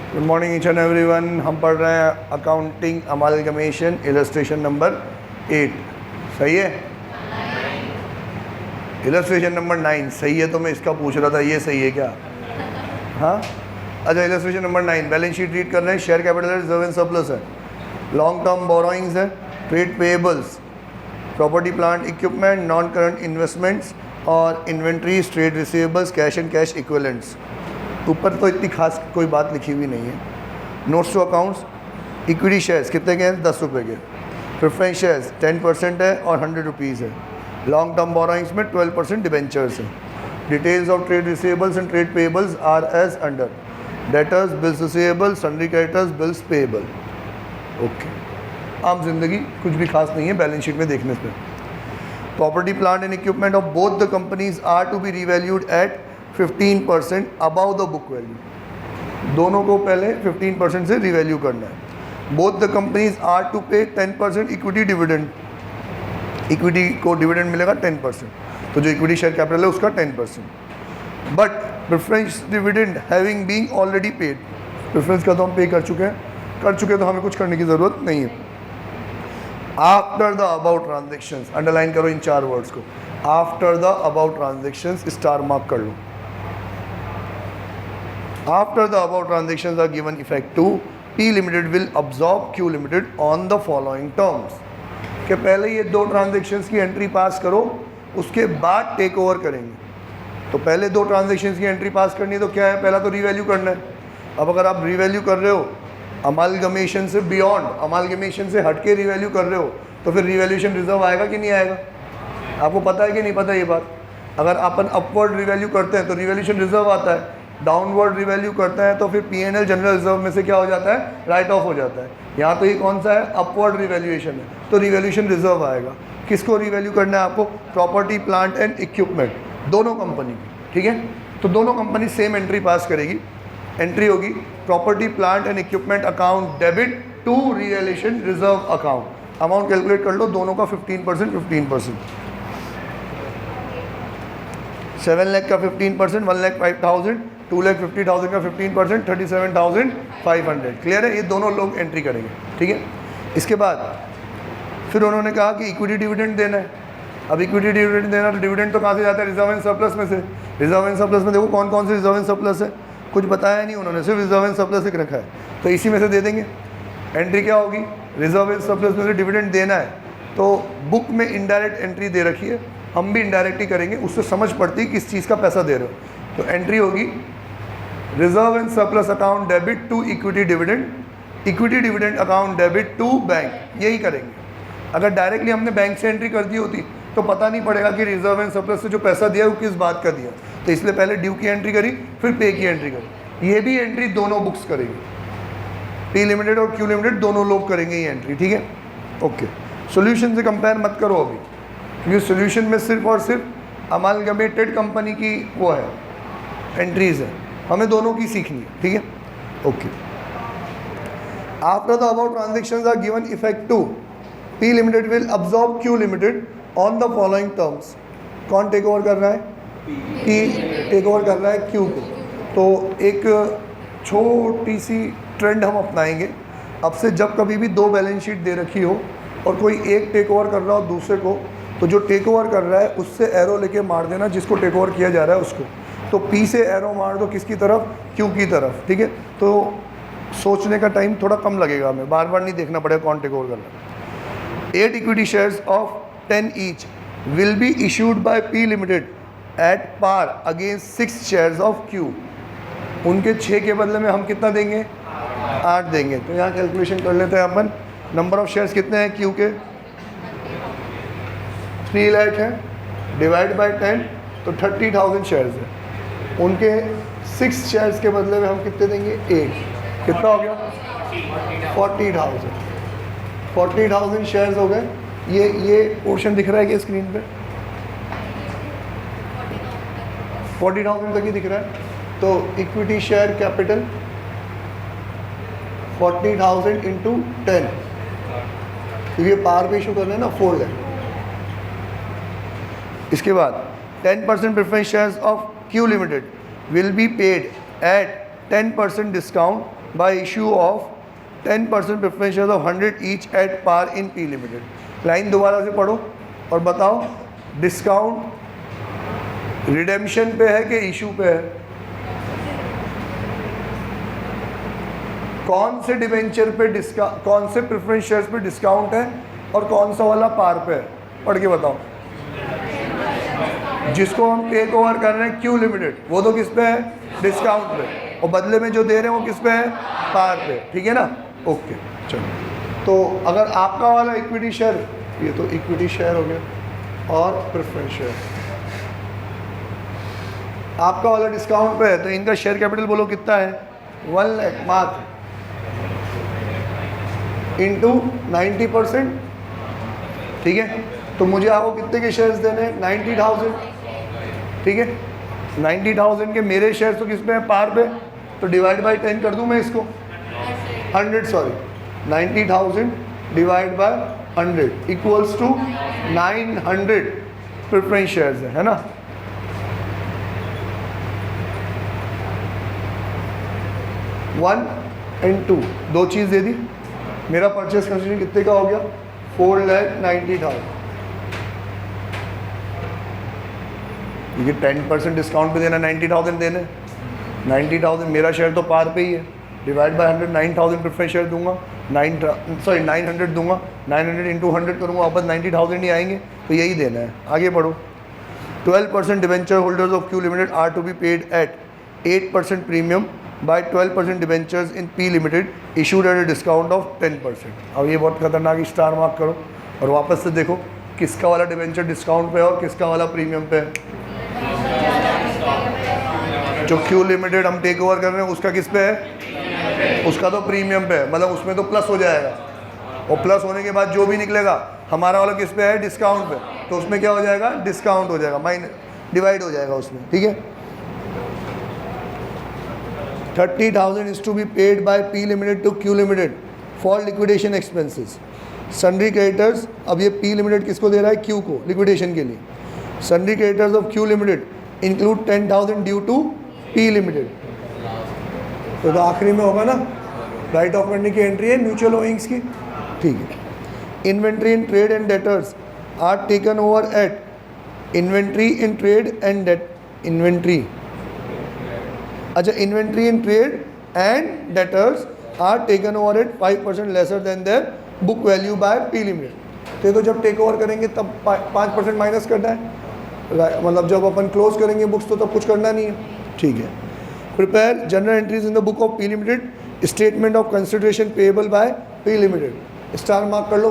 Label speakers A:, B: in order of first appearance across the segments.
A: Good morning each and everyone. हम पढ़ रहे हैं अकाउंटिंग अमालगमेशन इलस्ट्रेशन नंबर 8। सही है? इलस्ट्रेशन नंबर 9 सही है। तो मैं इसका पूछ रहा था ये सही है क्या? हाँ अच्छा, illustration number 9 balance sheet read कर रहे हैं। शेयर कैपिटल है, रिजर्व एंड सरप्लस है, लॉन्ग टर्म बोरोइंग्स है, trade payables, property plant equipment, non current investments और inventories, trade receivables, cash and cash equivalents. ऊपर तो इतनी खास कोई बात लिखी हुई नहीं है। Notes to accounts, equity shares कितने के हैं? 10 रुपये के। प्रेफरेंस शेयर्स 10% है और 100 रुपीज़ है। लॉन्ग टर्म बोरोइंग्स में 12% डिबेंचर्स है। Details of trade receivables and trade payables are as under: debtors, bills receivable, sundry creditors, bills payable. Okay, आम जिंदगी, कुछ भी खास नहीं है बैलेंस शीट में देखने से। Property plant and equipment of both the companies are to be revalued at 15% above the book value. दोनों को पहले 15% से रिवैल्यू करना है। Both the companies are to pay 10% equity dividend. Equity को डिविडेंड मिलेगा 10%, तो जो इक्विटी शेयर कैपिटल है उसका 10%। But preference dividend having being already paid, preference का तो हम पे कर चुके हैं, तो हमें कुछ करने की ज़रूरत नहीं है। After the about transactions, underline करो इन 4 वर्ड्स को। After the about transactions star mark कर लो। After the above transactions are given effect to, P Limited will absorb Q Limited on the following terms। कि पहले ये 2 ट्रांजेक्शन्स की entry पास करो, उसके बाद टेक ओवर करेंगे। तो पहले 2 ट्रांजेक्शन्स की एंट्री पास करनी है तो क्या है? पहला तो रिवैल्यू करना है। अब अगर आप रिवैल्यू कर रहे हो अमालगमेशन से बियॉन्ड, अमालगमेशन से हट के रिवैल्यू कर रहे हो, तो फिर रिवैल्यूएशन रिजर्व आएगा कि नहीं आएगा? आपको पता है कि नहीं पता ये बात? अगर अपन अपवर्ड रिवैल्यू करते हैं तो रिवैल्यूएशन रिजर्व आता है, डाउनवर्ड रिवैल्यू करता है तो फिर P&L जनरल रिजर्व में से क्या हो जाता है? राइट ऑफ हो जाता है। यहाँ तो ये कौन सा है? अपवर्ड रिवैल्यूएशन है, तो रिवैल्यूएशन रिजर्व आएगा। किसको रिवैल्यू करना है आपको? प्रॉपर्टी प्लांट एंड इक्विपमेंट, दोनों कंपनी की। ठीक है, तो दोनों कंपनी सेम एंट्री पास करेगी। एंट्री होगी property plant and equipment account debit to revaluation reserve account. Amount calculate कर लो, दोनों का 15%, 7 लाख का 15%, 1,05,000, 2,50,000 का 15%, 37,500। क्लियर है? ये दोनों लोग एंट्री करेंगे। ठीक है, इसके बाद फिर उन्होंने कहा कि इक्विटी डिविडेंड देना है। अब इक्विटी डिविडेंड देना तो डिविडेंड तो कहाँ से जाता है? रिजर्व एंड सरप्लस में से। रिजर्व एंड सरप्लस में देखो कौन कौन से रिजर्व एंड सरप्लस है, कुछ बताया नहीं उन्होंने, सिर्फ रिजर्व एंड सरप्लस लिख रखा है, तो इसी में से दे देंगे। एंट्री क्या होगी? रिजर्व एंड सरप्लस में से डिविडेंड देना है, तो बुक में इनडायरेक्ट एंट्री दे रखी है, हम भी इनडायरेक्ट ही करेंगे, उससे समझ पड़ती है किस चीज़ का पैसा दे रहे हो। तो एंट्री होगी reserve and surplus account debit to equity dividend, equity dividend account debit to bank, यही करेंगे। अगर डायरेक्टली हमने बैंक से एंट्री कर दी होती तो पता नहीं पड़ेगा कि रिजर्व एंड सरप्लस से जो पैसा दिया वो किस बात का दिया, तो इसलिए पहले ड्यू की एंट्री करी, फिर पे की एंट्री करी। ये भी एंट्री दोनों बुक्स करेंगे, P लिमिटेड और Q लिमिटेड दोनों लोग करेंगे ये एंट्री। ठीक है, ओके। सोल्यूशन से कंपेयर मत करो अभी, क्योंकि सोल्यूशन में सिर्फ और सिर्फ अमालगमेटेड कंपनी की वो है एंट्रीज है, हमें दोनों की सीखनी है। ठीक है, okay. After the about transactions are given effect to, P limited will absorb Q limited on the following terms. कौन टेक ओवर कर रहा है? P टेक ओवर कर रहा है Q को। तो एक छोटी सी ट्रेंड हम अपनाएंगे, अब से जब कभी भी 2 बैलेंस शीट दे रखी हो और कोई एक टेक ओवर कर रहा हो दूसरे को, तो जो टेक ओवर कर रहा है उससे एरो लेके मार देना जिसको टेक ओवर किया जा रहा है उसको। तो P से एरो मार दो किसकी तरफ? Q की तरफ। ठीक है, तो सोचने का टाइम थोड़ा कम लगेगा, हमें बार बार नहीं देखना पड़ेगा कौन टेक ओवर कर रहा है। 8 equity shares of 10 each will be issued by P limited at par against 6 shares of Q। उनके 6 के बदले में हम कितना देंगे? 8 देंगे। तो यहाँ कैलकुलेशन कर लेते हैं अपन। नंबर ऑफ शेयर्स कितने हैं Q के? 3 लाख है, डिवाइड बाय 10 तो 30,000 शेयर्स है। उनके 6 शेयर्स के बदले में हम कितने देंगे? 8। कितना हो गया? 40,000। 40,000 शेयर्स हो गए। ये पोर्शन दिख रहा है कि स्क्रीन पे 40,000 तक ही दिख रहा है। तो इक्विटी शेयर कैपिटल 40,000 इंटू 10, तो ये पार पे इशू करना है ना, 4 लाख। इसके बाद 10% preference shares of Q limited will be paid at 10% discount by issue of 10% preference share of 100 each at par in P limited. Line दोबारा से पढ़ो और बताओ डिस्काउंट रिडेम्पशन पे है कि इशू पे है? कौन से डिवेंचर पे डिस्काउंट, कौन से प्रेफरेंस शेयर्स पे डिस्काउंट है और कौन सा वाला पार पे है? पढ़ के बताओ। जिसको हम टेक ओवर कर रहे हैं क्यू लिमिटेड, वो तो किस पे है? डिस्काउंट पे, और बदले में जो दे रहे हैं वो किस पे है? पार पे। ठीक है ना? ओके चलो। तो अगर आपका वाला इक्विटी शेयर, ये तो इक्विटी शेयर हो गया, और प्रेफरेंस शेयर आपका वाला डिस्काउंट पे है, तो इनका शेयर कैपिटल बोलो कितना है? 1 लाख मात्र इंटू 90%। ठीक है, तो मुझे आपको कितने के शेयर्स देने हैं? 90,000। ठीक है, 90,000 के मेरे शेयर्स तो किस पे हैं? पार पे। तो डिवाइड बाय 10 कर दूं मैं इसको? 100 sorry, 90,000 divide by 100 equals to 900 preference shares है ना? वन एंड टू, दो चीज़ दे दी। मेरा परचेस कंसिडरेशन कितने का हो गया? 4,90,000। ये 10% डिस्काउंट पे देना, 90,000 देने। 90,000 मेरा शेयर तो पार पे ही है, डिवाइड बाय 100, 9,000 प्रेफरेंस शेयर दूंगा, 900 दूंगा, 900 इंटू 100 करूँगा, वापस 90,000 ही आएंगे। तो यही देना है। आगे बढ़ो। 12% debenture holders of Q limited are to be paid at 8% premium by 12% debentures in P limited issued at a discount of 10%। अब ये बहुत खतरनाक, स्टार मार्क करो और वापस से देखो किसका वाला डिवेंचर डिस्काउंट पे है और किसका वाला प्रीमियम पे है। जो क्यू लिमिटेड हम टेक ओवर कर रहे हैं उसका किस पे है? उसका तो प्रीमियम पे है, मतलब उसमें तो प्लस हो जाएगा, और प्लस होने के बाद जो भी निकलेगा हमारा वाला किस पे है? डिस्काउंट पे। तो उसमें क्या हो जाएगा? डिस्काउंट हो जाएगा, माइनस डिवाइड हो जाएगा उसमें। ठीक है, 30,000 is to be paid by P limited to Q limited for liquidation expenses. Sundry creditors, अब ये पी लिमिटेड किसको दे रहा है? क्यू को, लिक्विडेशन के लिए। Sundry creditors of Q limited include 10,000 due to P limited. तो आखिरी में होगा ना, राइट ऑफ करने की एंट्री है म्यूचुअल ओइंग्स की। ठीक है। Inventory in trade and debtors are taken over at inventory in trade and debt inventory, अच्छा, inventory in trade and debtors are taken over at 5% lesser than their book value by P limited. तो जब take over करेंगे तब 5% minus करना है, मतलब जब अपन close करेंगे बुक्स तो तब कुछ करना नहीं है। ठीक है। Prepare general entries in the book of P limited, statement of consideration payable by P limited. Star mark कर लो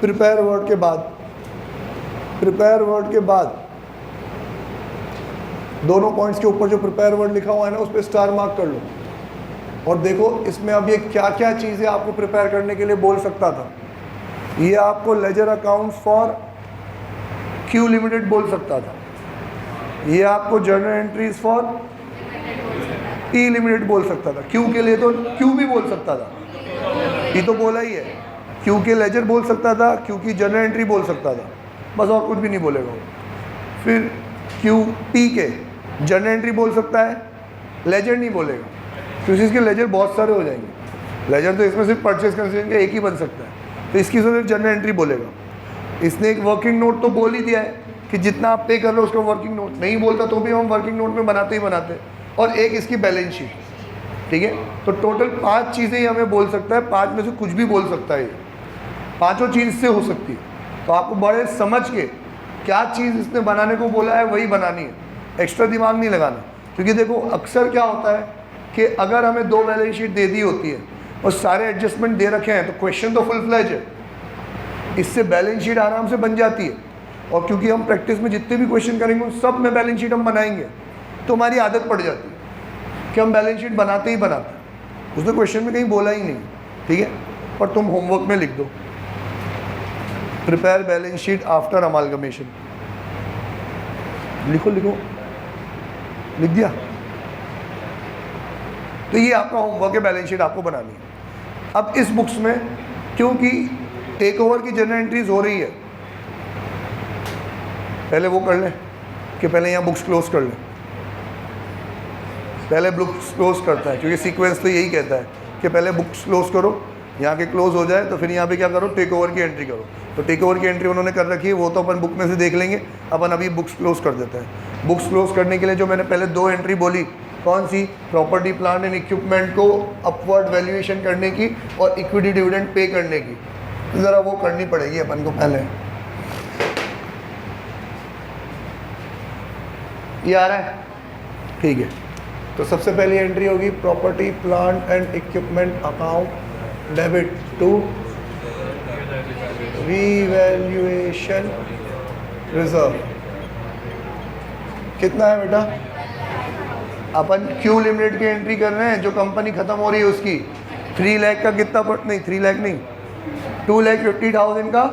A: प्रिपेयर वर्ड के बाद, प्रिपेयर वर्ड के बाद दोनों पॉइंट्स के ऊपर जो प्रिपेयर वर्ड लिखा हुआ है ना उस पर स्टार मार्क कर लो, और देखो इसमें अब ये क्या क्या चीज़ें आपको प्रिपेयर करने के लिए बोल सकता था। ये आपको ledger accounts for Q limited बोल सकता था, ये आपको journal entries for P limited बोल सकता था, क्यू के लिए तो क्यू भी बोल सकता था, ये तो बोला ही है। क्यू के लेजर बोल सकता था, क्यू की जर्नल एंट्री बोल सकता था, बस और कुछ भी नहीं बोलेगा। फिर क्यू पी के जर्नल एंट्री बोल सकता है, लेजर नहीं बोलेगा, क्योंकि इसके लेजर बहुत सारे हो जाएंगे। लेजर तो इसमें सिर्फ परचेज कंसिडरेशन का एक ही बन सकता है, तो इसकी सिर्फ जर्नल एंट्री बोलेगा। इसने एक वर्किंग नोट तो बोल ही दिया है कि जितना आप पे कर लो उसका वर्किंग नोट, नहीं बोलता तो भी हम वर्किंग नोट में बनाते ही बनाते, और एक इसकी बैलेंस शीट। ठीक है, तो टोटल 5 चीज़ें ही हमें बोल सकता है, 5 में से कुछ भी बोल सकता है, पाँचों चीज़ से हो सकती है। तो आपको बड़े समझ के क्या चीज़ इसने बनाने को बोला है वही बनानी है, एक्स्ट्रा दिमाग नहीं लगाना। क्योंकि देखो अक्सर क्या होता है कि अगर हमें 2 बैलेंस शीट दे दी होती है और सारे एडजस्टमेंट दे रखे हैं तो क्वेश्चन तो फुल फ्लैज है, इससे बैलेंस शीट आराम से बन जाती है। और क्योंकि हम प्रैक्टिस में जितने भी क्वेश्चन करेंगे उन सब में बैलेंस शीट हम बनाएंगे, तो हमारी आदत पड़ जाती है कि हम बैलेंस शीट बनाते ही बनाते हैं। उसने क्वेश्चन में कहीं बोला ही नहीं, ठीक है, पर तुम होमवर्क में लिख दो prepare balance sheet after amalgamation, लिखो लिखो, लिख दिया। तो ये आपका होमवर्क है, बैलेंस शीट आपको बनानी है। अब इस बुक्स में क्योंकि टेक ओवर की जनरल एंट्रीज हो रही है, पहले वो कर लें कि पहले यहाँ बुक्स क्लोज कर लें। पहले बुक्स क्लोज करता है, क्योंकि सीक्वेंस तो यही कहता है कि पहले बुक्स क्लोज करो, यहाँ के क्लोज हो जाए तो फिर यहाँ पे क्या करो, टेक ओवर की एंट्री करो। तो टेक ओवर की एंट्री उन्होंने कर रखी है, वो तो अपन बुक में से देख लेंगे। अपन अभी बुक्स क्लोज कर देते हैं। बुक्स क्लोज करने के लिए जो मैंने पहले 2 एंट्री बोली, कौन सी, प्रॉपर्टी प्लांट एंड इक्विपमेंट को अपवर्ड वैल्यूएशन करने की और इक्विटी डिविडेंड पे करने की, तो ज़रा वो करनी पड़ेगी अपन को पहले। ये आ रहा है, ठीक है। तो सबसे पहली एंट्री होगी property plant and equipment account debit to revaluation reserve. कितना है बेटा, अपन क्यू लिमिटेड की एंट्री कर रहे हैं, जो कंपनी खत्म हो रही है उसकी। 3 लाख का कितना नहीं, 3 लाख नहीं, 2,50,000 का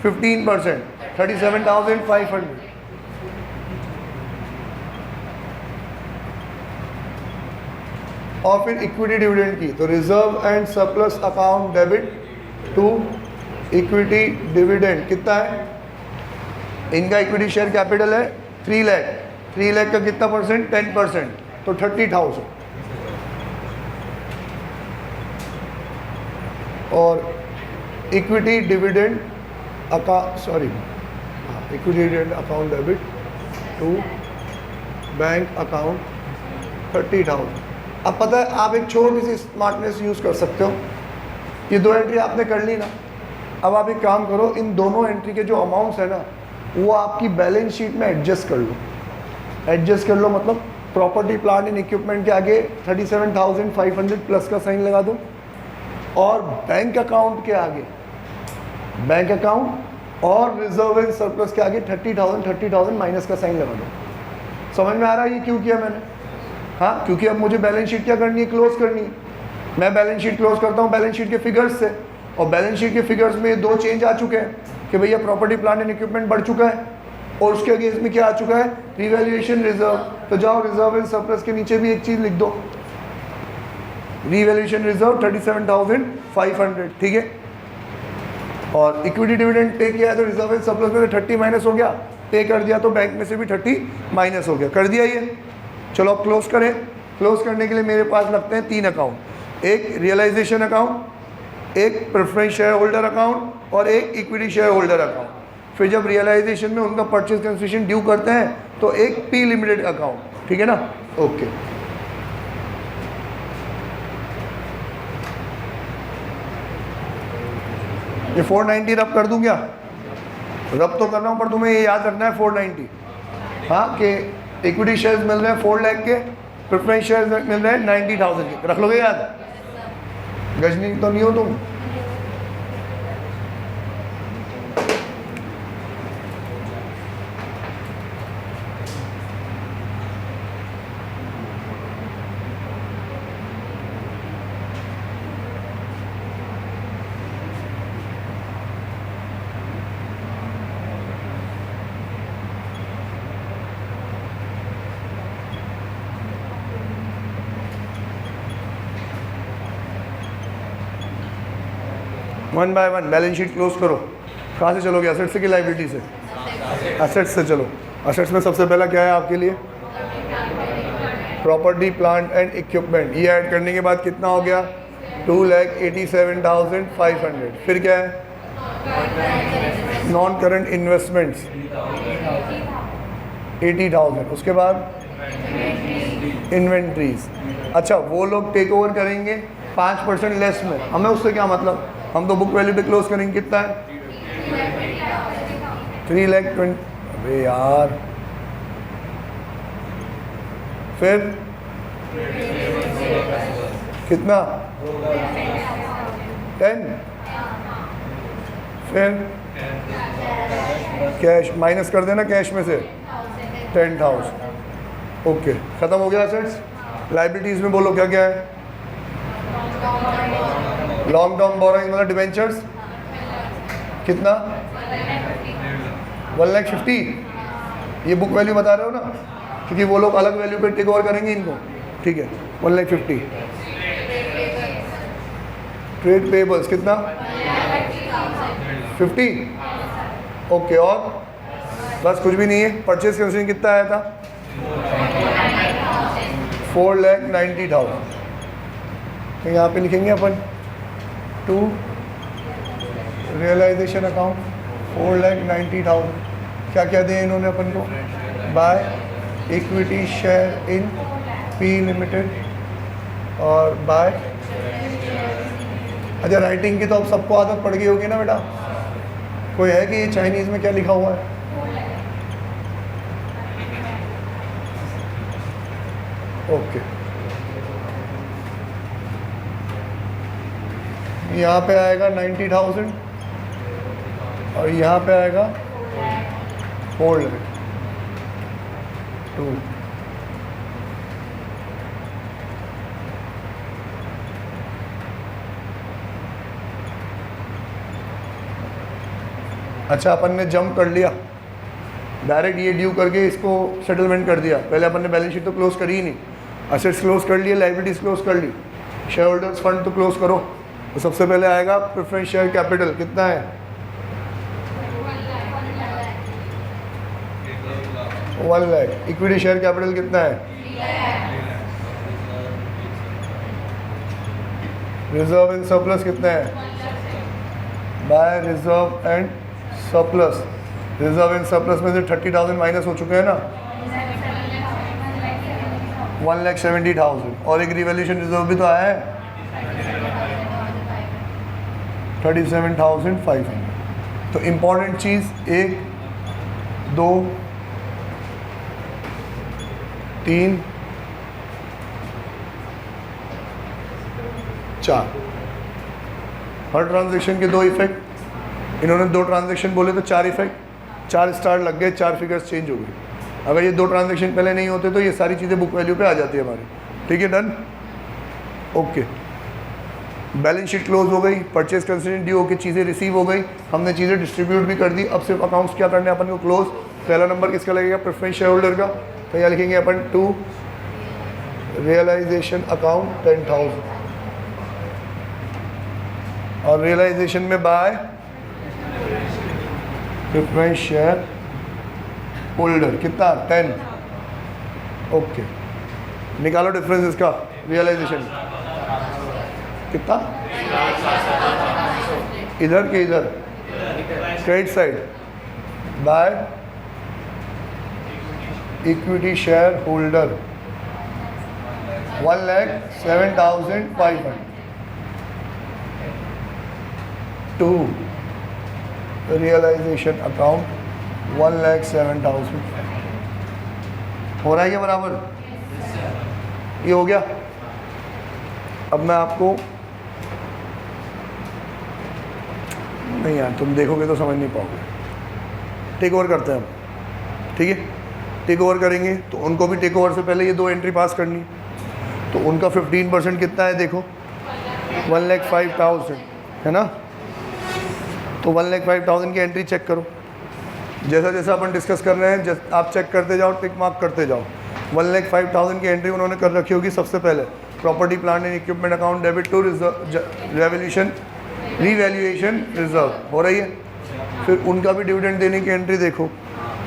A: 15%, 37,500। और फिर इक्विटी डिविडेंड की, तो reserve and surplus account debit to equity dividend कितना है, इनका इक्विटी शेयर कैपिटल है 3 लाख, 3 लाख का कितना परसेंट, 10%, तो 30,000। और equity dividend equity dividend account debit to bank account 30,000। अब पता है, आप एक छोटी सी स्मार्टनेस यूज़ कर सकते हो। ये 2 एंट्री आपने कर ली ना, अब आप एक काम करो, इन दोनों एंट्री के जो अमाउंट्स है ना, वो आपकी बैलेंस शीट में एडजस्ट कर लो। एडजस्ट कर लो मतलब प्रॉपर्टी प्लांट एंड इक्विपमेंट के आगे 37,500 प्लस का साइन लगा दो, और बैंक अकाउंट के आगे, बैंक अकाउंट और रिजर्व एंड सरप्लस के आगे 30,000 माइनस का साइन लगा दो। समझ में आ रहा है ये क्यों किया मैंने? हाँ, क्योंकि अब मुझे बैलेंस शीट क्या करनी है, क्लोज करनी है। मैं बैलेंस शीट क्लोज करता हूँ बैलेंस शीट के फिगर्स से, और बैलेंस शीट के फिगर्स में 2 चेंज आ चुके हैं कि भैया प्रॉपर्टी प्लांट एंड इक्विपमेंट बढ़ चुका है, और उसके अगेंस्ट में क्या आ चुका है, रिवैल्यूएशन रिजर्व। तो जाओ रिजर्व एंड सरप्लस के नीचे भी एक चीज़ लिख दो, रिवैल्यूएशन रिजर्व 37,500, ठीक है। और इक्विटी डिविडेंड पे किया है तो रिजर्व एंड सरप्लस में 30 माइनस हो गया, पे कर दिया तो बैंक में से भी 30 माइनस हो गया, कर दिया ये। चलो अब क्लोज करें। क्लोज करने के लिए मेरे पास लगते हैं 3 अकाउंट, एक रियलाइजेशन अकाउंट, एक प्रेफरेंस शेयर होल्डर अकाउंट और एक इक्विटी शेयर होल्डर अकाउंट। फिर जब रियलाइजेशन में उनका परचेज कंसिडरेशन ड्यू करते हैं तो एक पी लिमिटेड अकाउंट, ठीक है ना, ओके। ये 490 रब कर दूं क्या? रब तो कर रहा हूँ, पर तुम्हें ये याद रखना है 490, हाँ, कि इक्विटी शेयर्स मिल रहे हैं 4 लाख के, प्रेफरेंस शेयर्स मिल रहे हैं 90,000 के, रख लोगे याद? गजनी तो नहीं हो तुम। One by one balance sheet close करो। कहाँ से चलोगे, असेट से कि लाइबिलिटी से? असेट्स से चलो। असेट्स में सबसे पहला क्या है आपके लिए, प्रॉपर्टी प्लांट एंड इक्विपमेंट। ये ऐड करने के बाद कितना हो गया, 2,87,500। फिर क्या है, नॉन करंट इन्वेस्टमेंट्स 80,000। उसके बाद इन्वेंट्रीज। अच्छा, वो लोग टेक ओवर करेंगे 5% लेस में, हमें उससे क्या मतलब, हम तो बुक वैल्यू पे क्लोज करेंगे। कितना है, 3,20,000। अरे यार, फिर कितना, 10। फिर कैश माइनस कर देना, कैश में से 10,000। ओके, खत्म हो गया असेट्स। लाइबिलिटीज में बोलो क्या क्या है, लॉन्ग टर्म बोरोइंग मतलब डिवेंचर्स कितना, 1,50,000। ये बुक वैल्यू बता रहे हो ना, क्योंकि वो लोग अलग वैल्यू पे टेक ओवर करेंगे इनको, ठीक है। 1,50,000। ट्रेड पेबल्स कितना, 50। ओके, और बस कुछ भी नहीं है। परचेज कंसिडरेशन कितना आया था, 4,90,000। तो यहाँ पे लिखेंगे अपन टू रियलाइजेशन अकाउंट 4,90,000। क्या क्या दिए इन्होंने अपन को? Bye equity share in P limited और बाय, अच्छा राइटिंग की तो अब सबको आदत पड़ गई होगी ना बेटा। कोई है कि ये चाइनीज़ में क्या लिखा हुआ है? ओके, यहाँ पे आएगा 90,000 और यहाँ पे आएगा 4,2। अच्छा, अपन ने जंप कर लिया, डायरेक्ट ये ड्यू करके इसको सेटलमेंट कर दिया। पहले अपन ने बैलेंस शीट तो क्लोज करी ही नहीं, असेट्स क्लोज कर लिए, लाइबिलिटीज क्लोज कर ली, शेयर होल्डर्स फंड तो क्लोज करो। तो सबसे पहले आएगा प्रेफरेंस शेयर कैपिटल, कितना है? 1 लाख। इक्विटी शेयर कैपिटल कितना है? रिजर्व एंड सरप्लस कितना है? By reserve and surplus, reserve and surplus में से 30,000 माइनस हो चुके हैं ना, 1,70,000। और एक रिवैल्यूएशन रिजर्व भी तो आया है 37,500। तो इम्पॉर्टेंट चीज़ 1 2 3 4, हर ट्रांजैक्शन के 2 इफेक्ट। इन्होंने 2 ट्रांजैक्शन बोले तो 4 इफेक्ट, 4 स्टार लग गए, 4 फिगर्स चेंज हो गए। अगर ये 2 ट्रांजैक्शन पहले नहीं होते तो ये सारी चीज़ें बुक वैल्यू पे आ जाती है हमारी। ठीक है, done, okay. Balance sheet close हो गई, परचेज कंसिडरेशन ड्यू होकर चीज़ें रिसीव हो गई, हमने चीज़ें डिस्ट्रीब्यूट भी कर दी। अब सिर्फ अकाउंट्स क्या करने हैं अपन को? क्लोज। पहला नंबर किसका लगेगा? प्रेफरेंस शेयर होल्डर का। तो यहाँ लिखेंगे अपन टू रियलाइजेशन अकाउंट 10,000 और रियलाइजेशन में बाय प्रेफरेंस शेयर होल्डर कितना? 10। ओके, निकालो डिफरेंस इसका रियलाइजेशन कितना? इधर के इधर credit side by equity share holder 1,07,500 to realisation account 1,07,000। हो रहा है क्या बराबर? ये हो गया। अब मैं आपको, नहीं यार तुम देखोगे तो समझ नहीं पाओगे, टेक ओवर करते हैं हम। ठीक है, टेक ओवर करेंगे तो उनको भी टेक ओवर से पहले ये 2 एंट्री पास करनी। तो उनका 15% कितना है देखो, 1,05,000 है ना। तो 1,05,000 की एंट्री चेक करो। जैसा जैसा अपन डिस्कस कर रहे हैं आप चेक करते जाओ, टिक मार्क करते जाओ। 1,05,000 की एंट्री उन्होंने कर रखी होगी सबसे पहले। Property plant and equipment account debit to revaluation reserve हो रही है। फिर उनका भी डिविडेंड देने की एंट्री देखो।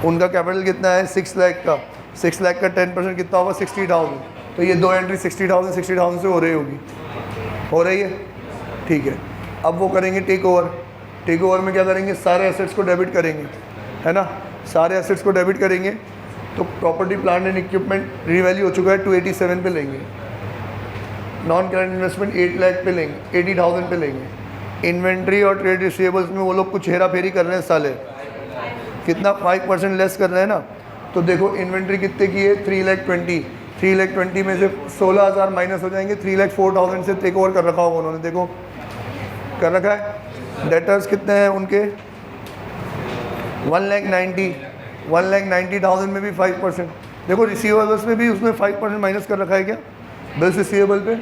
A: उनका कैपिटल कितना है? 6 लाख का। 6 लाख का 10% कितना होगा? 60,000। तो ये 2 एंट्री 60,000 से हो रही होगी, हो रही है। ठीक है, अब वो करेंगे टेक ओवर। टेक ओवर में क्या करेंगे? सारे एसेट्स को डेबिट करेंगे, है ना। सारे एसेट्स को डेबिट करेंगे तो property plant and equipment revalue हो चुका है 287 पे लेंगे। नॉन करंट इन्वेस्टमेंट 8 लाख पे लेंगे, 80,000 पे लेंगे। इन्वेंट्री और ट्रेड रिसीवेबल्स में वो लोग कुछ हेरा फेरी कर रहे हैं साले, कितना 5% लेस कर रहे हैं ना। तो देखो इन्वेंट्री कितने की है? 3,20,000। 3,20,000 में से 16,000 माइनस हो जाएंगे। 3,04,000 से टेक ओवर कर रखा होगा उन्होंने, देखो कर रखा है। डेटर्स कितने हैं उनके? 1,90,000 में भी 5%। देखो रिसीवेबल्स में भी उसने 5% माइनस कर रखा है क्या? बिल्स रिसीवेबल पे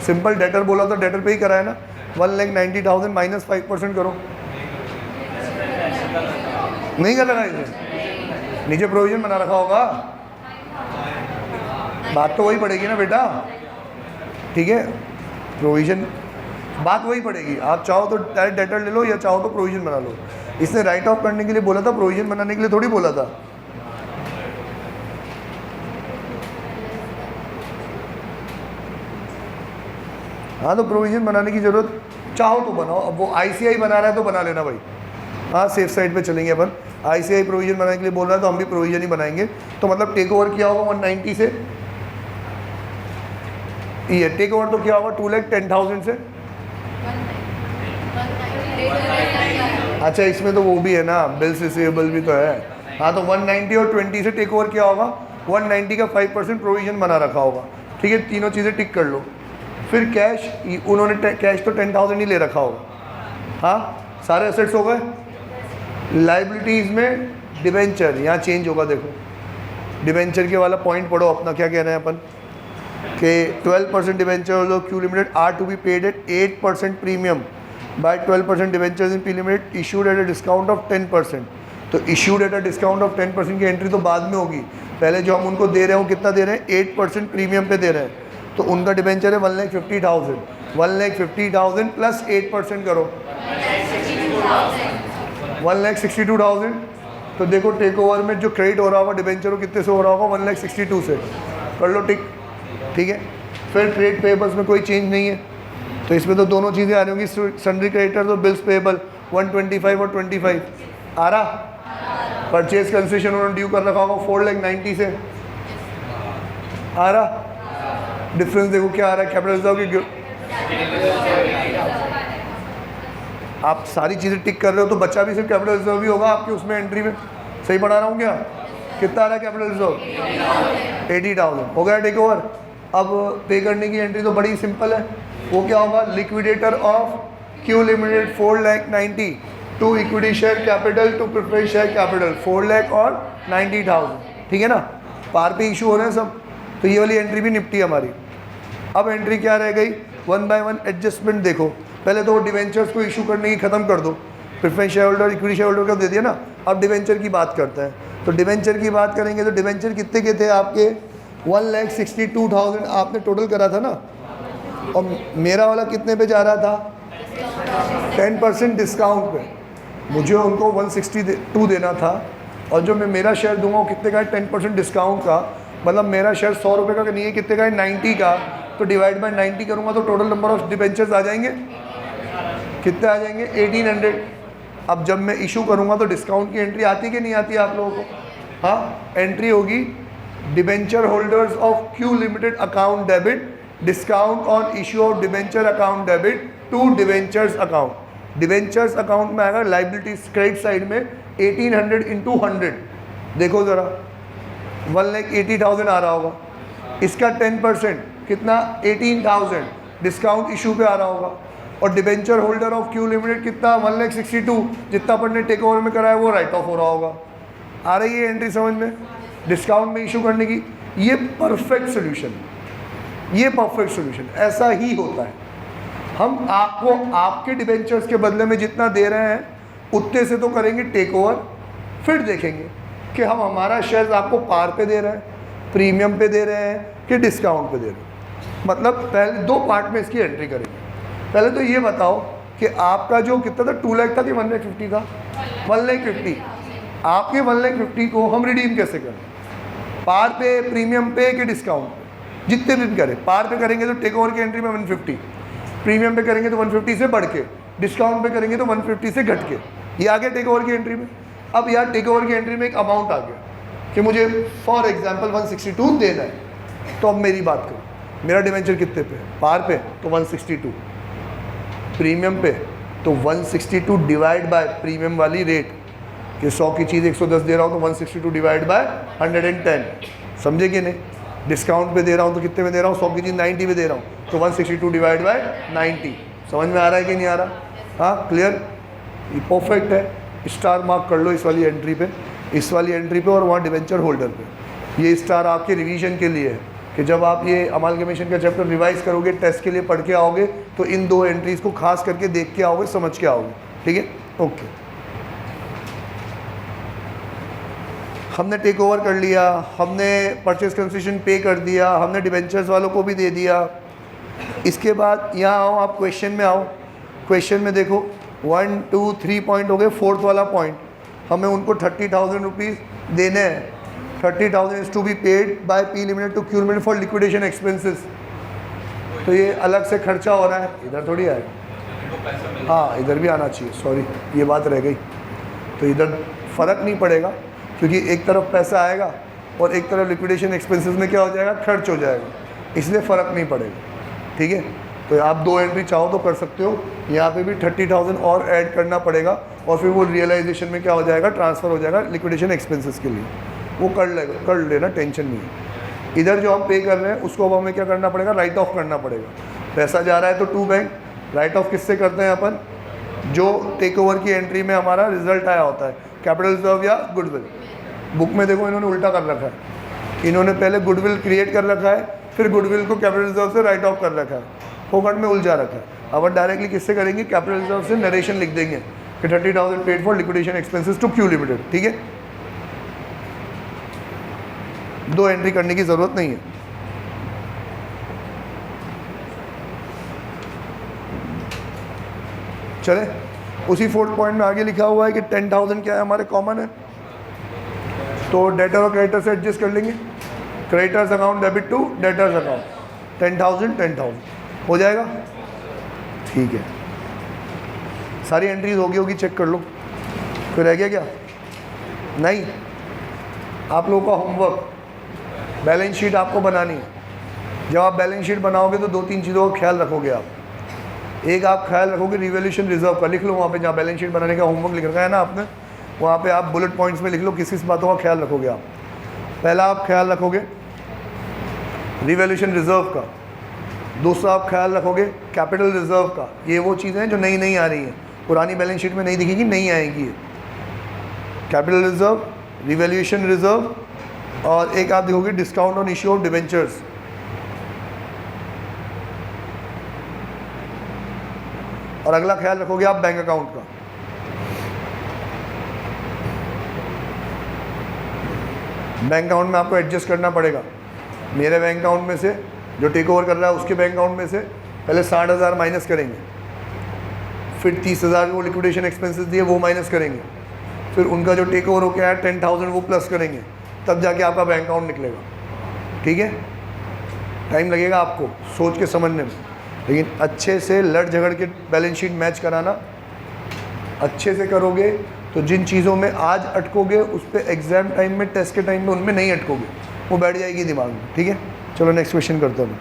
A: सिंपल डेटर बोला तो डेटर पे ही करा है ना। 1,90,000 माइनस 5% करो, नहीं कर रखा है इसने, नीचे प्रोविजन बना रखा होगा। बात तो वही पड़ेगी ना बेटा, ठीक है। प्रोविजन बात वही पड़ेगी। आप चाहो तो डायरेक्ट डेटर ले लो या चाहो तो प्रोविजन बना लो। इसने राइट ऑफ करने के लिए बोला था, प्रोविजन बनाने के लिए थोड़ी बोला था। हाँ तो प्रोविज़न बनाने की ज़रूरत चाहो तो बनाओ, अब वो ICI बना रहा है तो बना लेना भाई। हाँ सेफ साइड पे चलेंगे अपन, ICI प्रोविज़न बनाने के लिए बोल रहा है तो हम भी प्रोविज़न ही बनाएंगे। तो मतलब टेक ओवर किया होगा 190 से, ये टेक ओवर तो क्या होगा 2,10,000 से। अच्छा इसमें तो वो भी है ना, बिल्स रिसीवेबल भी तो है। हाँ तो 190 और 20 से टेक ओवर क्या होगा, 190 का 5% प्रोविज़न बना रखा होगा। ठीक है, तीनों चीज़ें टिक कर लो। फिर कैश, उन्होंने कैश तो 10,000 ही ले रखा होगा। हाँ सारे एसेट्स हो गए। लाइबिलिटीज़ में डिबेंचर यहाँ चेंज होगा, देखो डिबेंचर के वाला पॉइंट पढ़ो अपना, क्या कह रहे हैं अपन कि 12% debenture Q limited are to be paid at 8% premium by 12% debentures in P limited issued at a discount of 10%। तो issued at a discount of 10% की एंट्री तो बाद में होगी, पहले जो हम उनको दे रहे हैं वो कितना दे रहे हैं, 8% प्रीमियम पे दे रहे हैं। तो उनका डिबेंचर है 1,50,000, 1,50,000 प्लस 8% करो 1,62,000। तो देखो टेक ओवर में जो क्रेडिट हो रहा होगा डिबेंचर वो कितने से हो रहा होगा, 1,62 से, कर लो टिक। ठीक है, फिर ट्रेड पेबल्स में कोई चेंज नहीं है, तो इसमें तो दोनोल चीज़ें आ रही होंगी, सन्ड्री क्रेडिटर्स और बिल्स पेबल 125 और 25 आ रहा। परचेज कंसेशन उन्होंने ड्यू कर रखा होगा 4,90,000 से, आ रहा। डिफरेंस देखो क्या आ रहा है, कैपिटल रिजर्व की, आप सारी चीज़ें टिक कर रहे हो तो बच्चा भी सिर्फ कैपिटल रिजर्व ही होगा आपके उसमें एंट्री में। सही पढ़ा रहा हूँ क्या, कितना आ रहा है कैपिटल रिजर्व, 80,000 हो गया टेक ओवर। अब पे करने की एंट्री तो बड़ी सिंपल है, वो क्या होगा, liquidator of Q limited 4,90,000 to equity share capital to preference share capital 4,00,000 और 90,000। ठीक है ना, पार पे इशू हो रहे हैं सब, तो ये वाली एंट्री भी निपटी हमारी। अब एंट्री क्या रह गई, 1 बाय 1 एडजस्टमेंट। देखो पहले तो डिवेंचर्स को इशू करने की ख़त्म कर दो, preference share holder equity share holder का दे दिया ना। अब डिवेंचर की बात करते हैं, तो डिवेंचर की बात करेंगे तो डिवेंचर कितने के थे आपके, 1,62,000 आपने टोटल करा था ना, और मेरा वाला कितने पे जा रहा था, 10% डिस्काउंट पे। मुझे उनको 162 देना था, और जो मैं मेरा शेयर दूंगा वो कितने का है, 10% डिस्काउंट का, मतलब मेरा शेयर 100 रुपये का नहीं है, कितने का है, 90 का। तो डिवाइड बाय 90 करूँगा तो टोटल नंबर ऑफ डिबेंचर्स आ जाएंगे, कितने आ जाएंगे, 1800। अब जब मैं इशू करूँगा तो डिस्काउंट की एंट्री आती कि नहीं आती आप लोगों को, हाँ एंट्री होगी debenture holders of Q limited account debit discount on issue of debenture account debit to debentures account. Debentures account में आएगा लाइबिलिटीज क्रेडिट साइड में 1800 इंटू 100, देखो ज़रा 1,80,000 आ रहा होगा, इसका 10% कितना, 18,000 डिस्काउंट इशू पे आ रहा होगा। और debenture holder of Q limited कितना, 1,62,000 जितना अपन ने टेक ओवर में कराया वो राइट ऑफ हो रहा होगा। आ रही है एंट्री समझ में, डिस्काउंट में इशू करने की। ये परफेक्ट सोल्यूशन, ये परफेक्ट सोल्यूशन, ऐसा ही होता है। हम आपको आपके डिबेंचर्स के बदले में जितना दे रहे हैं उतने से तो करेंगे टेक ओवर, फिर देखेंगे कि हम हमारा शेयर्स आपको पार पे दे रहे हैं, प्रीमियम पे दे रहे हैं कि डिस्काउंट पे दे रहे हैं। मतलब पहले 2 पार्ट में इसकी एंट्री करेंगे। पहले तो ये बताओ कि आपका जो कितना था, 2 लाख था कि 1,50,000 था, 1,50,000। आपके 1,50,000 को हम रिडीम कैसे करें, पार पे, प्रीमियम पे कि डिस्काउंट पे, जितने भी करें। पार पे करेंगे तो टेक ओवर की एंट्री में 150, प्रीमियम पे करेंगे तो 150 से बढ़ के, डिस्काउंट पे करेंगे तो 150 से घट के, ये आ गया टेक ओवर की एंट्री में। अब यार टेक ओवर की एंट्री में एक अमाउंट आ गया कि मुझे फॉर एग्जांपल 162 देना है, तो अब मेरी बात करो, मेरा डिवेंचर कितने पे, पार पे तो 162, प्रीमियम पे तो 162 डिवाइड बाय प्रीमियम वाली रेट, कि 100 की चीज़ 110 दे रहा हूँ तो 162 डिवाइड बाय 110, समझे कि नहीं। डिस्काउंट पे दे रहा हूँ तो कितने में दे रहा हूँ, 100 की चीज़ 90 में दे रहा हूँ तो 162 डिवाइड बाय 90। समझ में आ रहा है कि नहीं आ रहा, हाँ क्लियर, ये परफेक्ट है। स्टार मार्क कर लो इस वाली एंट्री पे, इस वाली एंट्री पे, और वहाँ डिवेंचर होल्डर पे। ये स्टार आपके रिवीजन के लिए है कि जब आप ये अमालगमेशन का चैप्टर रिवाइज करोगे, टेस्ट के लिए पढ़ के आओगे, तो इन 2 एंट्रीज़ को खास करके देख के आओगे, समझ के आओगे। ठीक है, ओके। हमने टेक ओवर कर लिया, हमने परचेज कंसेशन पे कर दिया, हमने डिवेंचर्स वालों को भी दे दिया। इसके बाद यहाँ आओ, आप क्वेश्चन में आओ। क्वेश्चन में देखो 1 2 3 पॉइंट हो गए, 4th वाला पॉइंट, हमें उनको 30,000 रुपीज़ देने हैं। 30,000 is to be paid by P limited to Q limited for liquidation expenses. तो ये अलग से खर्चा हो रहा है, इधर थोड़ी आएगा। हाँ इधर भी आना चाहिए, सॉरी ये बात रह गई। तो इधर फ़र्क नहीं पड़ेगा क्योंकि एक तरफ पैसा आएगा और एक तरफ लिक्विडेशन एक्सपेंसेस में क्या हो जाएगा, खर्च हो जाएगा, इसलिए फ़र्क नहीं पड़ेगा। ठीक है, तो आप 2 एंट्री चाहो तो कर सकते हो। यहाँ पे भी 30,000 और ऐड करना पड़ेगा और फिर वो रियलाइजेशन में क्या हो जाएगा, ट्रांसफ़र हो जाएगा लिक्विडेशन एक्सपेंसेस के लिए, वो कर लेना, टेंशन नहीं है। इधर जो हम पे कर रहे हैं उसको अब हमें क्या करना पड़ेगा, राइट ऑफ करना पड़ेगा। पैसा जा रहा है तो टू बैंक, राइट ऑफ किससे करते हैं अपन, जो टेक ओवर की एंट्री में हमारा रिजल्ट आया होता है, कैपिटल रिजर्व या गुडविल। बुक में देखो इन्होंने उल्टा कर रखा है, इन्होंने पहले गुडविल क्रिएट कर रखा है, फिर गुडविल को कैपिटल रिजर्व से राइट ऑफ कर रखा है, फोकट में उलझा रखा है। अब डायरेक्टली किससे करेंगे, कैपिटल रिजर्व से नरेशन लिख देंगे कि 30,000 paid for liquidation expenses to Q limited. ठीक है, 2 एंट्री करने की ज़रूरत नहीं है। चले, उसी 4th पॉइंट में आगे लिखा हुआ है कि 10,000 क्या है हमारे कॉमन है, तो डेटर और क्रेडिटर से एडजस्ट कर लेंगे। Creditors account debit to debtors account, 10,000 हो जाएगा। ठीक है, सारी एंट्रीज होगी चेक कर लो, फिर रह गया क्या, नहीं। आप लोगों का होमवर्क, बैलेंस शीट आपको बनानी है। जब आप बैलेंस शीट बनाओगे तो 2-3 चीज़ों का ख्याल रखोगे आप। एक आप ख्याल रखोगे रिवैल्यूएशन रिजर्व का, लिख लो वहाँ पे जहाँ बैलेंस शीट बनाने का होमवर्क लिख रखा है ना आपने, वहाँ पे आप बुलेट पॉइंट्स में लिख लो किस किस बातों का ख्याल रखोगे आप। पहला आप ख्याल रखोगे रिवैल्यूएशन रिजर्व का, दूसरा आप ख्याल रखोगे कैपिटल रिजर्व का। ये वो चीज़ें हैं जो नई नई आ रही हैं, पुरानी बैलेंस शीट में नहीं दिखेगी, नहीं आएगी ये। कैपिटल रिजर्व, रिवैल्यूएशन रिजर्व, और एक आप देखोगे discount on issue of debentures. और अगला ख्याल रखोगे आप बैंक अकाउंट का। बैंक अकाउंट में आपको एडजस्ट करना पड़ेगा। मेरे बैंक अकाउंट में से जो टेक ओवर कर रहा है उसके बैंक अकाउंट में से पहले 60,000 माइनस करेंगे, फिर 30,000 वो लिक्विडेशन एक्सपेंसेस दिए वो माइनस करेंगे, फिर उनका जो टेक ओवर हो गया है 10,000 वो प्लस करेंगे, तब जाके आपका बैंक अकाउंट निकलेगा। ठीक है, टाइम लगेगा आपको सोच के समझने में, लेकिन अच्छे से लड़ झगड़ के बैलेंस शीट मैच कराना। अच्छे से करोगे तो जिन चीज़ों में आज अटकोगे उस पर एग्ज़ाम टाइम में, टेस्ट के टाइम में उनमें नहीं अटकोगे, वो बैठ जाएगी दिमाग में। ठीक है, चलो नेक्स्ट क्वेश्चन करते हैं।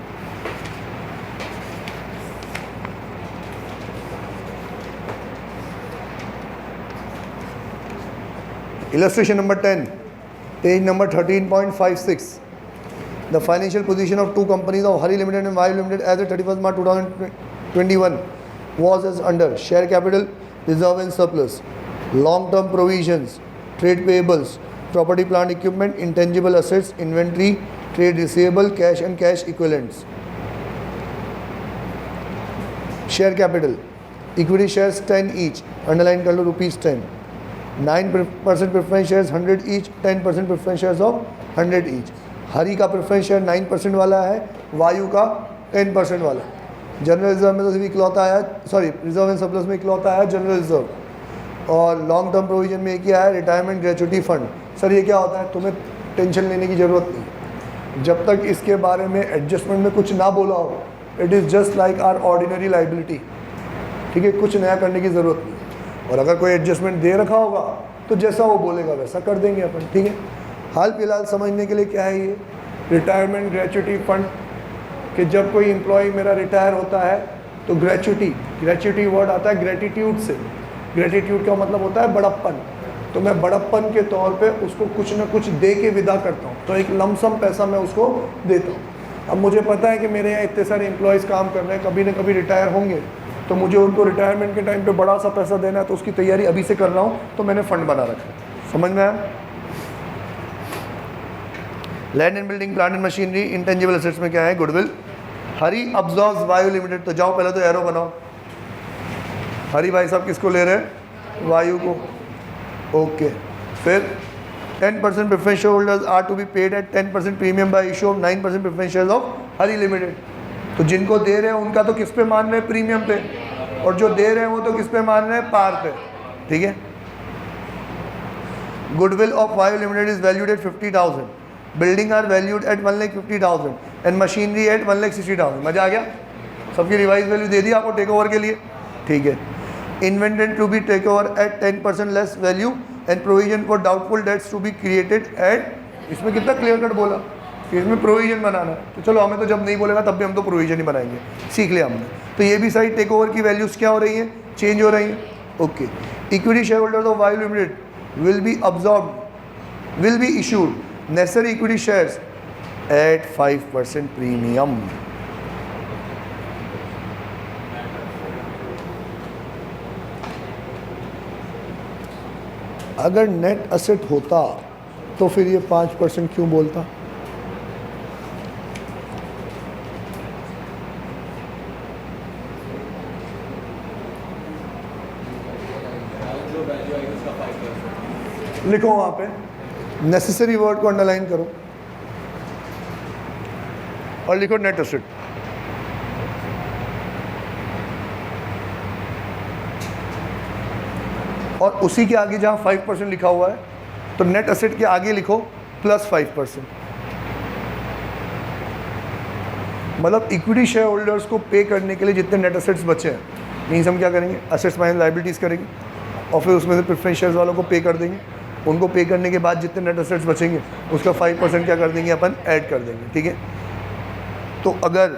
A: Illustration number 10, page number 13.56। The financial position of 2 companies of Hari Limited and Vayu Limited as of 31st March 2021 was as under: share capital, reserve and surplus, long-term provisions, trade payables, property, plant, equipment, intangible assets, inventory, trade receivable, cash and cash equivalents. Share capital, equity shares 10 each, underline कर लो ₹10, 9% preference shares 100 each, 10% preference shares of 100 each. हरी का preference share 9% वाला है, वायु का 10% वाला है। General reserve में तो सिर्फ इकलौता आया, सॉरी रिजर्व एंड सरप्लस में इकलौता आया जनरल रिजर्व, और लॉन्ग टर्म प्रोविजन में एक ही आया रिटायरमेंट ग्रेचुइटी फंड। सर ये क्या होता है, तुम्हें टेंशन लेने की ज़रूरत नहीं, जब तक इसके बारे में एडजस्टमेंट में कुछ ना बोला हो, it is just like our ordinary liability. ठीक है, कुछ नया करने की ज़रूरत नहीं, और अगर कोई एडजस्टमेंट दे रखा होगा तो जैसा वो बोलेगा वैसा कर देंगे अपन। ठीक है, हाल फिलहाल समझने के लिए क्या है ये रिटायरमेंट ग्रेचुइटी फंड, कि जब कोई एम्प्लॉय मेरा रिटायर होता है तो ग्रेचुइटी वर्ड आता है ग्रेटिट्यूड से। ग्रेटिट्यूड का मतलब होता है बड़प्पन, तो मैं बड़प्पन के तौर पे उसको कुछ ना कुछ दे के विदा करता हूँ, तो एक लमसम पैसा मैं उसको देता हूँ। अब मुझे पता है कि मेरे यहाँ इतने सारे एम्प्लॉयज़ काम कर रहे हैं, कभी ना कभी रिटायर होंगे, तो मुझे उनको रिटायरमेंट के टाइम पे बड़ा सा पैसा देना है, तो उसकी तैयारी अभी से कर रहा हूँ, तो मैंने फ़ंड बना रखा है। समझ में आया? Land and building, plant and machinery, intangible assets में क्या है, गुडविल। हरी अब्जॉर्ब्स वायु लिमिटेड, तो जाओ पहले तो एरो बनाओ। हरी भाई साहब किसको ले रहे हैं, वायु को। ओके, फिर 10% preference share holders are to be paid at 10% premium by issue of 9% preference shares of Hari limited. तो जिनको दे रहे हैं उनका तो किस पे मान रहे हैं, प्रीमियम पे, और जो दे रहे हैं वो तो किस पे मान रहे हैं, पार पे। ठीक है, goodwill of Vayu limited is valued at 50,000, building are valued at 1,50,000 and machinery at 1,60,000। मजा आ गया? सबकी रिवाइज वैल्यू दे दी आपको टेक ओवर के लिए, ठीक है। Invented to be take over at 10% less value and provision for doubtful debts to be created at, इसमें कितना क्लियर कट बोला कि इसमें प्रोविजन बनाना है। तो चलो हमें तो जब नहीं बोलेगा तब भी हम तो प्रोविजन ही बनाएंगे, सीख लिया हमने। तो ये भी सारी टेक ओवर की वैल्यूज़ क्या हो रही हैं, चेंज हो रही हैं। Okay, equity share holders of Vayu limited will be absorb will be issued necessary equity shares at 5% premium. अगर नेट असेट होता तो फिर ये 5% क्यों बोलता? लिखो वहां पे, नेसेसरी वर्ड को अंडरलाइन करो और लिखो नेट एसेट। और उसी के आगे जहां 5% लिखा हुआ है तो नेट एसेट के आगे लिखो +5%। मतलब इक्विटी शेयर होल्डर्स को पे करने के लिए जितने नेट एसेट्स बचे हैं, मीन्स हम क्या करेंगे, एसेट्स माइनस लायबिलिटीज़ करेंगे और फिर उसमें से प्रेफरेंस शेयर्स वालों को पे कर देंगे। उनको पे करने के बाद जितने नेट एसेट्स बचेंगे उसका 5% क्या कर देंगे, अपन ऐड कर देंगे, ठीक है। तो अगर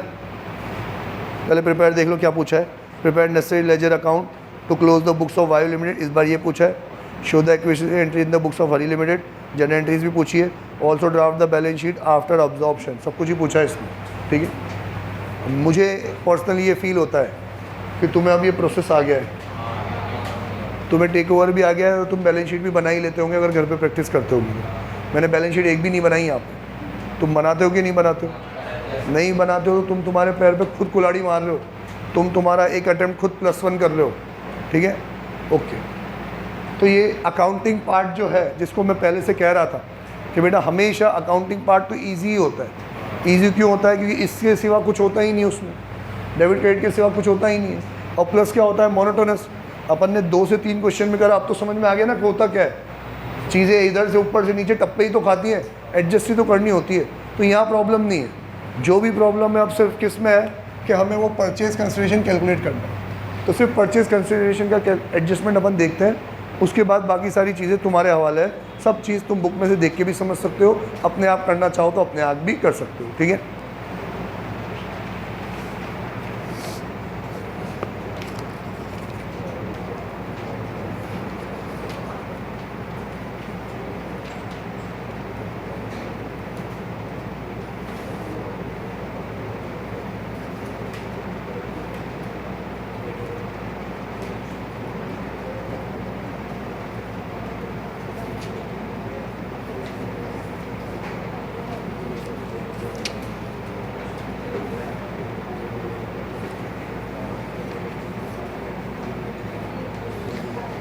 A: पहले प्रिपेयर देख लो क्या पूछा है, prepare necessary ledger account to close the books of Vayu limited, इस बार ये पूछा है। Show the acquisition entry in the books of Hari limited, journal entries भी पूछी है। Also draft the balance sheet after absorption, सब कुछ ही पूछा है इसमें, ठीक है। मुझे पर्सनली ये फील होता है कि तुम्हें अब ये प्रोसेस आ गया है, तुम्हें टेक ओवर भी आ गया है और तुम बैलेंस शीट भी बना ही लेते होंगे अगर घर पे प्रैक्टिस करते होंगे। मैंने बैलेंस शीट एक भी नहीं बनाई आप, तुम बनाते हो कि नहीं बनाते हो? नहीं बनाते हो तो तुम तुम्हारे पैर पे खुद कुल्हाड़ी मार रहे हो, तुम तुम्हारा एक अटेम्प्ट खुद +1 कर रहे हो, ठीक है। ओके, तो ये अकाउंटिंग पार्ट जो है, जिसको मैं पहले से कह रहा था कि बेटा हमेशा अकाउंटिंग पार्ट तो ईजी ही होता है। ईजी क्यों होता है? क्योंकि इसके सिवा कुछ होता ही नहीं उसमें, डेबिट क्रेडिट के सिवा कुछ होता ही नहीं है। और प्लस क्या होता है, मोनोटोनस। अपन ने 2 से 3 क्वेश्चन में करा, अब तो समझ में आ गया ना कि होता क्या है। चीज़ें इधर से ऊपर से नीचे टप्पे ही तो खाती हैं, एडजस्ट ही तो करनी होती है। तो यहाँ प्रॉब्लम नहीं है। जो भी प्रॉब्लम है अब सिर्फ किस में है कि हमें वो परचेज कंसिडरेशन कैलकुलेट करना है। तो सिर्फ परचेज कंसिडरेशन का एडजस्टमेंट अपन देखते हैं, उसके बाद बाकी सारी चीज़ें तुम्हारे हवाले है। सब चीज़ तुम बुक में से देख के भी समझ सकते हो, अपने आप करना चाहो तो अपने आप भी कर सकते हो, ठीक है।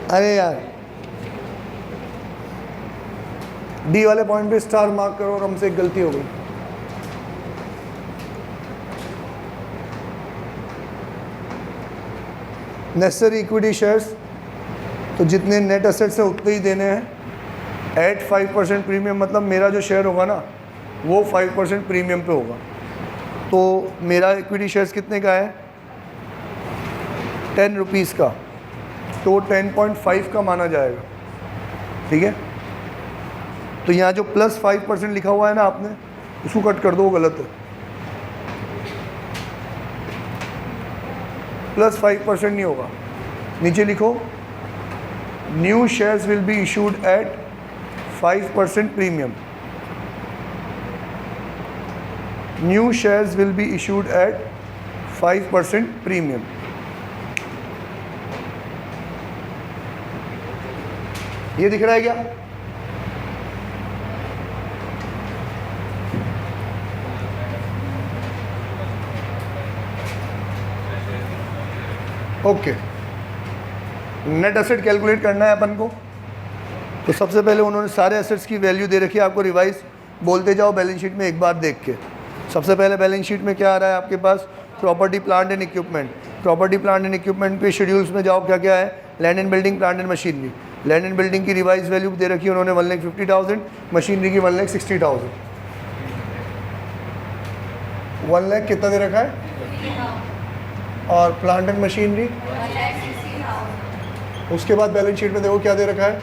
A: अरे यार, डी वाले पॉइंट पे स्टार मार्क करो और हमसे एक गलती हो गई। नेसेसरी इक्विटी शेयर्स, तो जितने नेट एसेट्स है उतने ही देने हैं एट 5% प्रीमियम। मतलब मेरा जो शेयर होगा ना वो 5% प्रीमियम पे होगा। तो मेरा इक्विटी शेयर्स कितने का है, 10 रुपीज़ का, तो वो 10.5 का माना जाएगा, ठीक है। तो यहाँ जो +5% लिखा हुआ है ना आपने, उसको कट कर दो, वो गलत है। +5% नहीं होगा, नीचे लिखो new shares will be issued at 5% premium. New shares will be issued at 5% premium. ये दिख रहा है क्या? ओके, नेट एसेट कैलकुलेट करना है अपन को। तो सबसे पहले उन्होंने सारे एसेट्स की वैल्यू दे रखी है आपको, रिवाइज बोलते जाओ बैलेंस शीट में एक बार देख के। सबसे पहले बैलेंस शीट में क्या आ रहा है आपके पास, property plant and equipment. Property plant and equipment पे शेड्यूल्स में जाओ, क्या क्या है, land and building, plant and machinery. Land and building की रिवाइज वैल्यू दे रखी है उन्होंने 1,50,000, मशीनरी की 1,60,000। 1 लाख कितना दे रखा है, और प्लांट एंड मशीनरी, उसके बाद बैलेंस शीट में देखो क्या दे रखा है,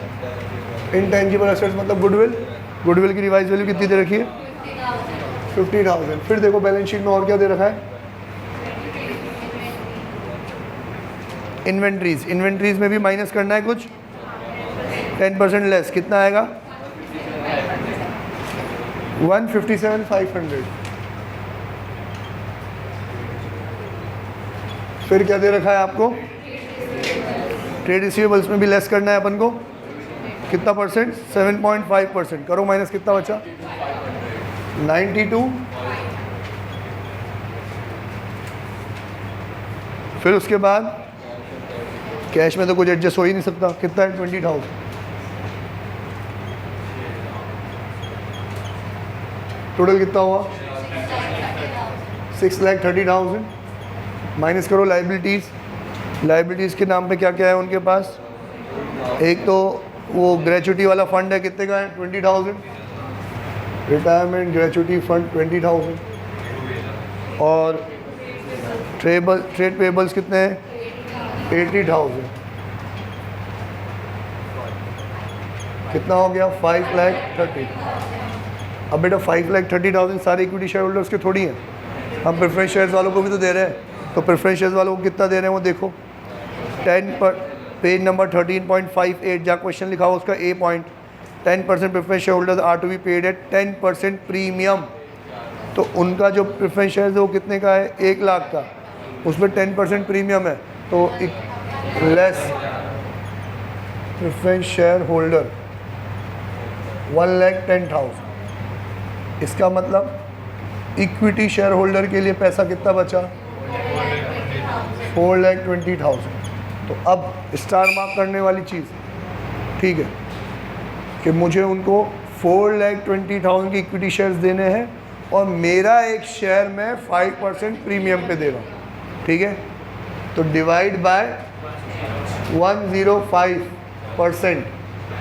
A: इंटेंजिबल एसेट्स मतलब गुडविल, गुडविल की रिवाइज वैल्यू कितनी दे रखी है 50,000। फिर देखो बैलेंस शीट में और क्या दे रखा है, इन्वेंट्रीज, इन्वेंट्रीज में भी माइनस करना है कुछ, 10% लेस, कितना आएगा 157,500। फिर क्या दे रखा है आपको, ट्रेड रिसीवेबल्स में भी लेस करना है अपन को, कितना परसेंट 7.5%, करो माइनस, कितना बचा 92। फिर उसके बाद कैश में तो कुछ एडजस्ट हो ही नहीं सकता, कितना है 20,000। टोटल कितना हुआ 6,30,000। माइनस करो लाइबिलिटीज़, लाइबिलिटीज़ के नाम पे क्या क्या है उनके पास, एक तो वो ग्रेचुटी वाला फंड है, कितने का है 20,000, रिटायरमेंट ग्रेचुटी फंड 20,000, और ट्रेड पेबल्स कितने हैं 80,000, कितना हो गया 5,30,000। अब बेटा 5,30,000 सारे इक्विटी शेयर होल्डर्स के थोड़ी हैं, हम प्रेफरेंस शेयर्स वालों को भी तो दे रहे हैं, तो प्रेफरेंस शेयर्स वालों को कितना दे रहे हैं वो देखो, 10 पर पेज नंबर 13.58 जहाँ क्वेश्चन लिखा हुआ उसका A point, 10% preference share holders are to be paid at 10% premium. तो उनका जो प्रेफरेंस शेयर्स है वो कितने का है 1 लाख का, उसमें 10% प्रीमियम है, तो लेस प्रेफरेंस शेयर होल्डर 1,10,000। इसका मतलब इक्विटी शेयर होल्डर के लिए पैसा कितना बचा 4,20,000। तो अब स्टार मार्क करने वाली चीज़ ठीक है कि मुझे उनको 4,20,000 की इक्विटी शेयर्स देने हैं और मेरा एक शेयर में 5% प्रीमियम पे दे रहा हूँ, ठीक है। तो डिवाइड बाय 105%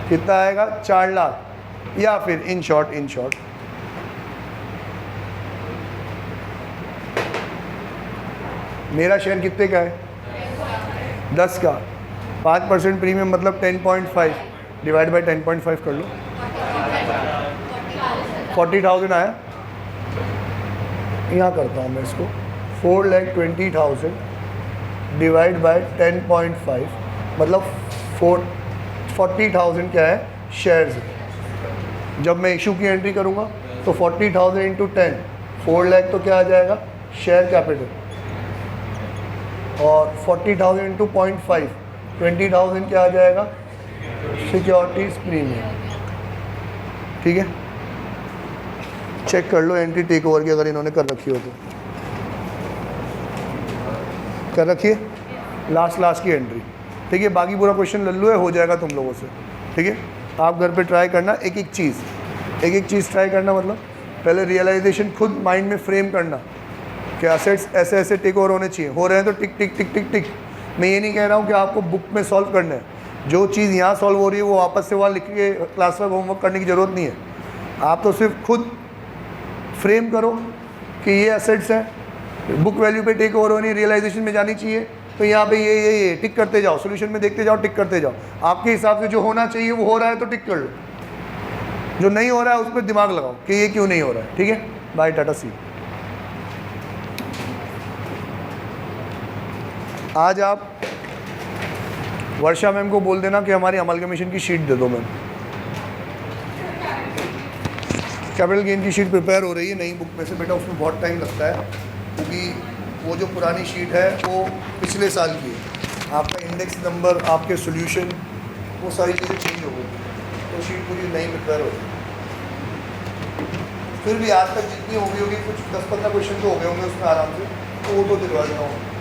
A: कितना आएगा 4 लाख, या फिर इन शॉर्ट मेरा शेयर कितने का है 10 का, 5% प्रीमियम मतलब 10.5 डिवाइड बाय 10.5 कर लो, 40,000 आया। यहाँ करता हूँ मैं इसको 4,20,000 डिवाइड बाय 10.5 मतलब 40,000 क्या है शेयर्स। जब मैं इशू की एंट्री करूँगा तो 40,000 इंटू 10 4 लाख तो क्या आ जाएगा शेयर कैपिटल, और 40,000 इंटू 0.5 20,000 क्या आ जाएगा सिक्योरिटीज प्रीमियम, ठीक है। चेक कर लो एंट्री टेक ओवर की अगर इन्होंने कर रखी हो तो कर रखिए, लास्ट की एंट्री, ठीक है। बाकी पूरा क्वेश्चन लल्लू है, हो जाएगा तुम लोगों से, ठीक है। आप घर पे ट्राई करना, एक एक चीज़ ट्राई करना, मतलब पहले रियलाइजेशन खुद माइंड में फ्रेम करना कि एसेट्स ऐसे ऐसे टेक ओवर होने चाहिए, हो रहे हैं तो टिक टिक टिक टिक टिक। मैं ये नहीं कह रहा हूँ कि आपको बुक में सॉल्व करना है, जो चीज़ यहाँ सॉल्व हो रही है वो वापस से वहाँ लिख के क्लास में होमवर्क करने की ज़रूरत नहीं है। आप तो सिर्फ खुद फ्रेम करो कि ये एसेट्स हैं, बुक वैल्यू पे टेक ओवर होनी, रियलाइजेशन में जानी चाहिए, तो यहाँ पे ये टिक करते जाओ, सोल्यूशन में देखते जाओ, टिक करते जाओ। आपके हिसाब से जो होना चाहिए वो हो रहा है तो टिक कर लो, जो नहीं हो रहा है उस पर दिमाग लगाओ कि ये क्यों नहीं हो रहा है, ठीक है। बाय, टाटा, सी। आज आप वर्षा मैम को बोल देना कि हमारी अमलगमेशन की शीट दे दो मैम। कैपिटल गेन की शीट प्रिपेयर हो रही है नई बुक में से बेटा, उसमें बहुत टाइम लगता है क्योंकि वो जो पुरानी शीट है वो पिछले साल की है, आपका इंडेक्स नंबर, आपके सॉल्यूशन, वो सारी चीज़ें चेंज हो गई, तो शीट पूरी नई प्रिपेयर हो गई। फिर भी आज तक जितनी हो गई होगी, कुछ 10-15 क्वेश्चन तो हो गए होंगे उसमें आराम से, तो वो तो दिलवा देना होगा।